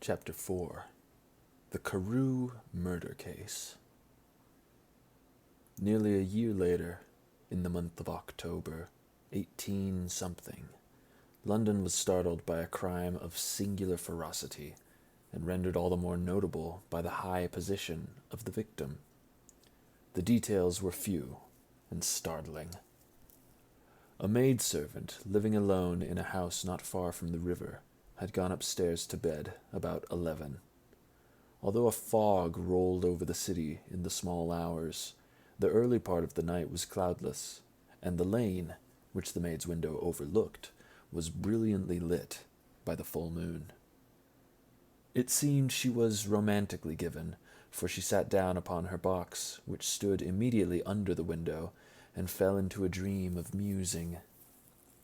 Chapter 4. The Carew Murder Case. Nearly a year later, in the month of October, 18-something, London was startled by a crime of singular ferocity, and rendered all the more notable by the high position of the victim. The details were few and startling. A maidservant living alone in a house not far from the river had gone upstairs to bed about 11. Although a fog rolled over the city in the small hours, the early part of the night was cloudless, and the lane, which the maid's window overlooked, was brilliantly lit by the full moon. It seemed she was romantically given, for she sat down upon her box, which stood immediately under the window, and fell into a dream of musing.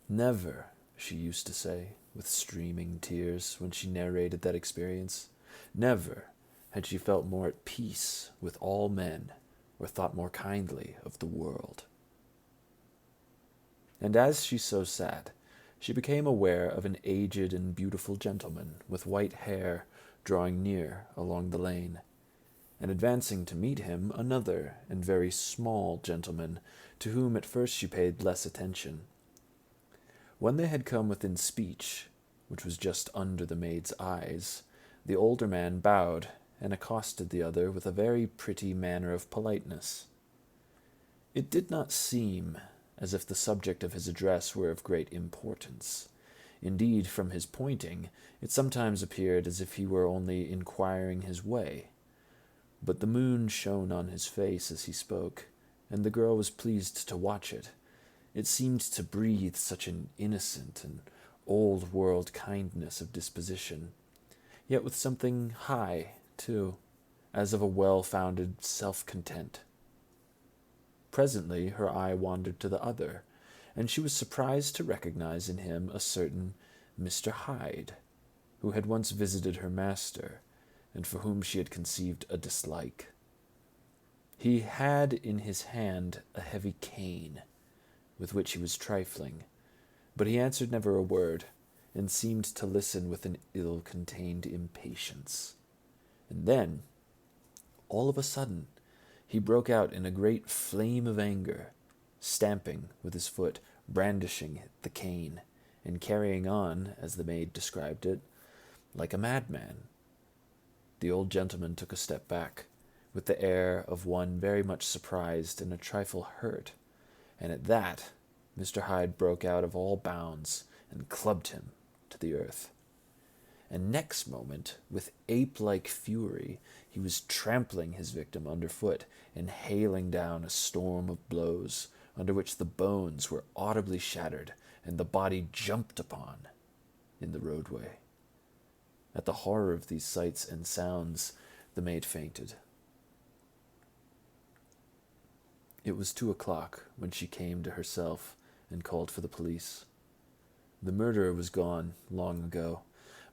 Never, she used to say, with streaming tears, when she narrated that experience, never had she felt more at peace with all men, or thought more kindly of the world. And as she so sat, she became aware of an aged and beautiful gentleman with white hair drawing near along the lane, and advancing to meet him another and very small gentleman, to whom at first she paid less attention. When they had come within speech, which was just under the maid's eyes, the older man bowed and accosted the other with a very pretty manner of politeness. It did not seem as if the subject of his address were of great importance. Indeed, from his pointing, it sometimes appeared as if he were only inquiring his way. But the moon shone on his face as he spoke, and the girl was pleased to watch it. It seemed to breathe such an innocent and old-world kindness of disposition, yet with something high, too, as of a well-founded self-content. Presently her eye wandered to the other, and she was surprised to recognize in him a certain Mr. Hyde, who had once visited her master, and for whom she had conceived a dislike. He had in his hand a heavy cane, with which he was trifling, but he answered never a word, and seemed to listen with an ill-contained impatience. And then, all of a sudden, he broke out in a great flame of anger, stamping with his foot, brandishing the cane, and carrying on, as the maid described it, like a madman. The old gentleman took a step back, with the air of one very much surprised and a trifle hurt, and at that Mr. Hyde broke out of all bounds and clubbed him to the earth. And next moment, with ape-like fury, he was trampling his victim underfoot and hailing down a storm of blows, under which the bones were audibly shattered and the body jumped upon in the roadway. At the horror of these sights and sounds, the maid fainted. It was 2:00 when she came to herself and called for the police. The murderer was gone long ago,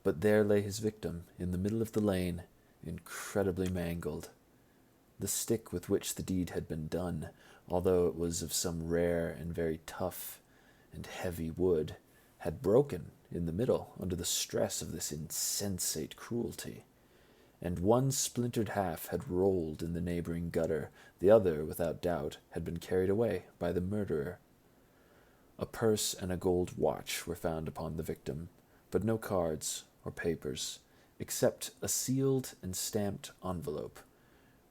but there lay his victim in the middle of the lane, incredibly mangled. The stick with which the deed had been done, although it was of some rare and very tough and heavy wood, had broken in the middle under the stress of this insensate cruelty, and one splintered half had rolled in the neighboring gutter, the other, without doubt, had been carried away by the murderer. A purse and a gold watch were found upon the victim, but no cards or papers, except a sealed and stamped envelope,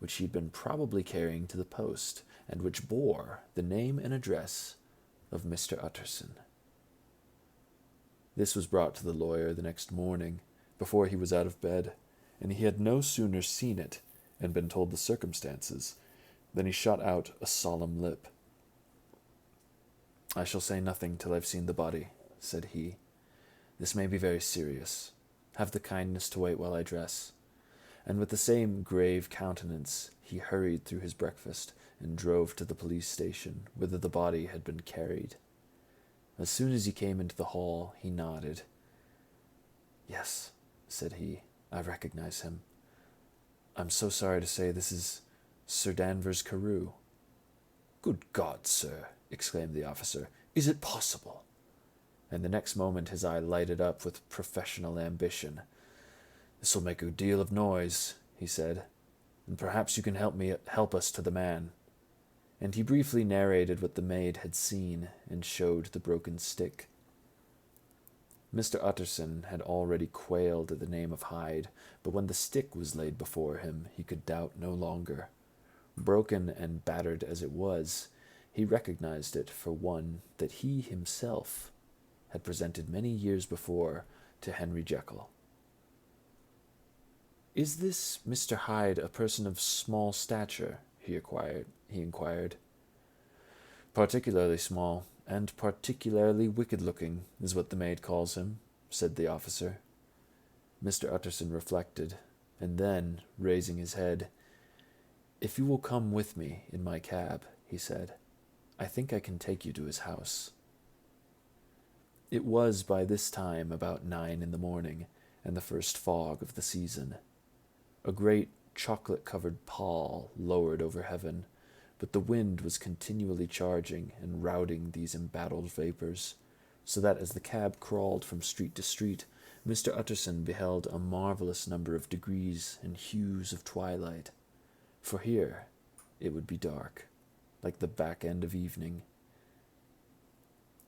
which he had been probably carrying to the post, and which bore the name and address of Mr. Utterson. This was brought to the lawyer the next morning, before he was out of bed, and he had no sooner seen it and been told the circumstances than he shot out a solemn lip. "I shall say nothing till I've seen the body," said he. "This may be very serious. Have the kindness to wait while I dress." And with the same grave countenance he hurried through his breakfast and drove to the police station, whither the body had been carried. As soon as he came into the hall, he nodded. "Yes," said he, "I recognize him. I'm so sorry to say this is Sir Danvers Carew." "Good God, sir!" exclaimed the officer. "Is it possible?" And the next moment his eye lighted up with professional ambition. "This'll make a deal of noise," he said, "and perhaps you can help us to the man." And he briefly narrated what the maid had seen and showed the broken stick. Mr. Utterson had already quailed at the name of Hyde, but when the stick was laid before him, he could doubt no longer. Broken and battered as it was, he recognized it for one that he himself had presented many years before to Henry Jekyll. "Is this Mr. Hyde a person of small stature?" he inquired. "Particularly small, and particularly wicked-looking, is what the maid calls him," said the officer. Mr. Utterson reflected, and then, raising his head, "If you will come with me in my cab," he said, "I think I can take you to his house." It was by this time about 9 in the morning, and the first fog of the season. A great chocolate-covered pall lowered over heaven, but the wind was continually charging and routing these embattled vapors, so that as the cab crawled from street to street, Mr. Utterson beheld a marvelous number of degrees and hues of twilight. For here it would be dark, like the back end of evening,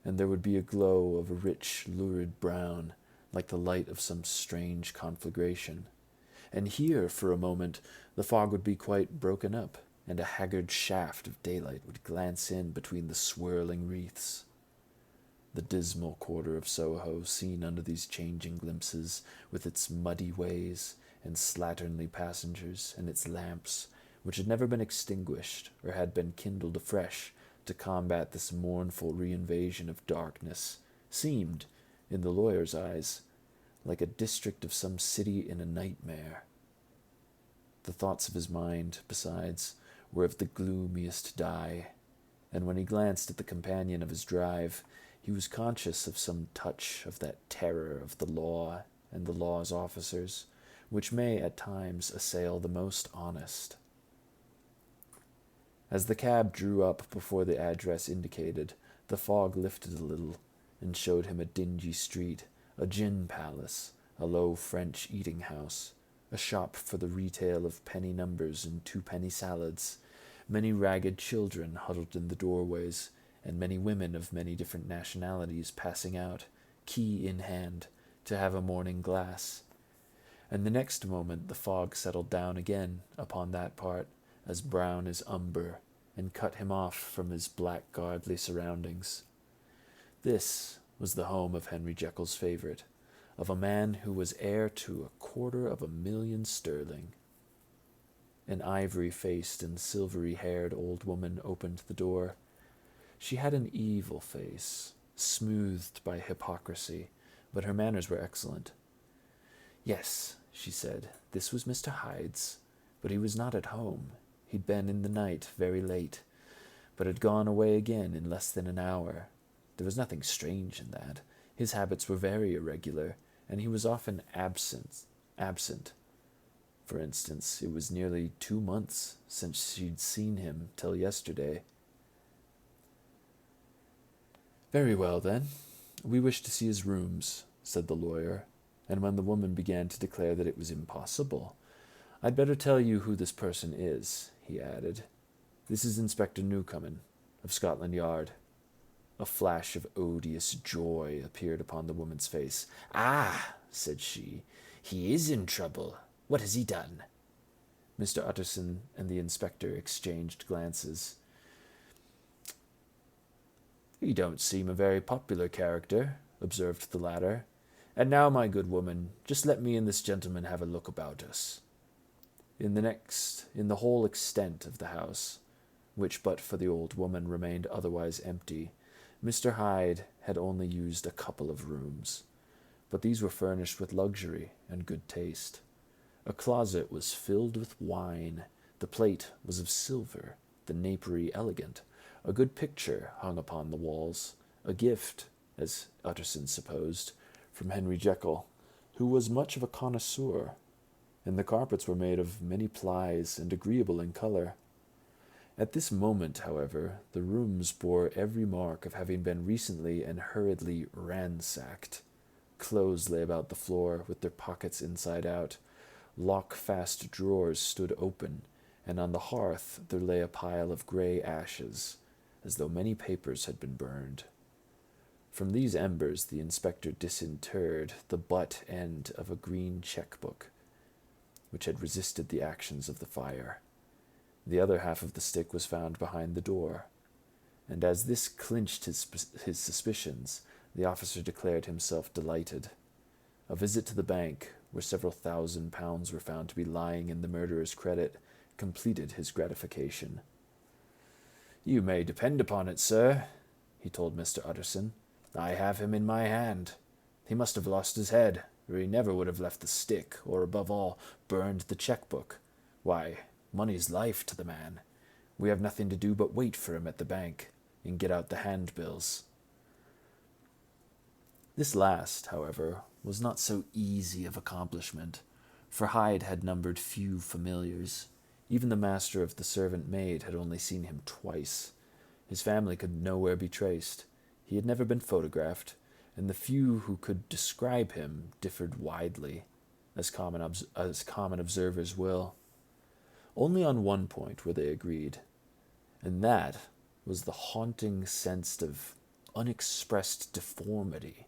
and there would be a glow of a rich, lurid brown, like the light of some strange conflagration. And here, for a moment, the fog would be quite broken up, and a haggard shaft of daylight would glance in between the swirling wreaths. The dismal quarter of Soho, seen under these changing glimpses, with its muddy ways and slatternly passengers, and its lamps, which had never been extinguished or had been kindled afresh to combat this mournful reinvasion of darkness, seemed, in the lawyer's eyes, like a district of some city in a nightmare. The thoughts of his mind, besides, were of the gloomiest dye, and when he glanced at the companion of his drive, he was conscious of some touch of that terror of the law and the law's officers, which may at times assail the most honest. As the cab drew up before the address indicated, the fog lifted a little and showed him a dingy street, a gin palace, a low French eating-house, a shop for the retail of penny numbers and twopenny salads, many ragged children huddled in the doorways, and many women of many different nationalities passing out, key in hand, to have a morning glass. And the next moment the fog settled down again upon that part, as brown as umber, and cut him off from his blackguardly surroundings. This was the home of Henry Jekyll's favourite, of a man who was heir to 250,000 sterling. An ivory-faced and silvery-haired old woman opened the door. She had an evil face, smoothed by hypocrisy, but her manners were excellent. "Yes," she said, "this was Mr. Hyde's, but he was not at home. He'd been in the night very late, but had gone away again in less than an hour. There was nothing strange in that. His habits were very irregular, and he was often absent. For instance, it was nearly 2 months since she'd seen him till yesterday." "Very well, then. We wish to see his rooms," said the lawyer, and when the woman began to declare that it was impossible, "I'd better tell you who this person is," he added. "This is Inspector Newcomen, of Scotland Yard." A flash of odious joy appeared upon the woman's face. "Ah," said she, "he is in trouble. What has he done?" Mr. Utterson and the inspector exchanged glances. "He don't seem a very popular character," observed the latter. "And now, my good woman, just let me and this gentleman have a look about us." In the whole extent of the house, which but for the old woman remained otherwise empty, Mr. Hyde had only used a couple of rooms, but these were furnished with luxury and good taste. A closet was filled with wine, the plate was of silver, the napery elegant, a good picture hung upon the walls, a gift, as Utterson supposed, from Henry Jekyll, who was much of a connoisseur, and the carpets were made of many plies and agreeable in colour. At this moment, however, the rooms bore every mark of having been recently and hurriedly ransacked. clothes lay about the floor, with their pockets inside out. Lock-fast drawers stood open, and on the hearth there lay a pile of grey ashes, as though many papers had been burned. From these embers the inspector disinterred the butt end of a green cheque-book, which had resisted the actions of the fire. The other half of the stick was found behind the door, and as this clinched his suspicions, the officer declared himself delighted. A visit to the bank, where several £1,000s were found to be lying in the murderer's credit, completed his gratification. "You may depend upon it, sir," he told Mr. Utterson. "I have him in my hand. He must have lost his head, or he never would have left the stick, or, above all, burned the cheque-book. Why, money's life to the man. We have nothing to do but wait for him at the bank, and get out the handbills." This last, however, was not so easy of accomplishment, for Hyde had numbered few familiars. Even the master of the servant maid had only seen him twice. His family could nowhere be traced. He had never been photographed, and the few who could describe him differed widely, as common observers will. Only on one point were they agreed, and that was the haunting sense of unexpressed deformity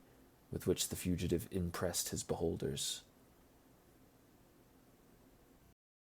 with which the fugitive impressed his beholders.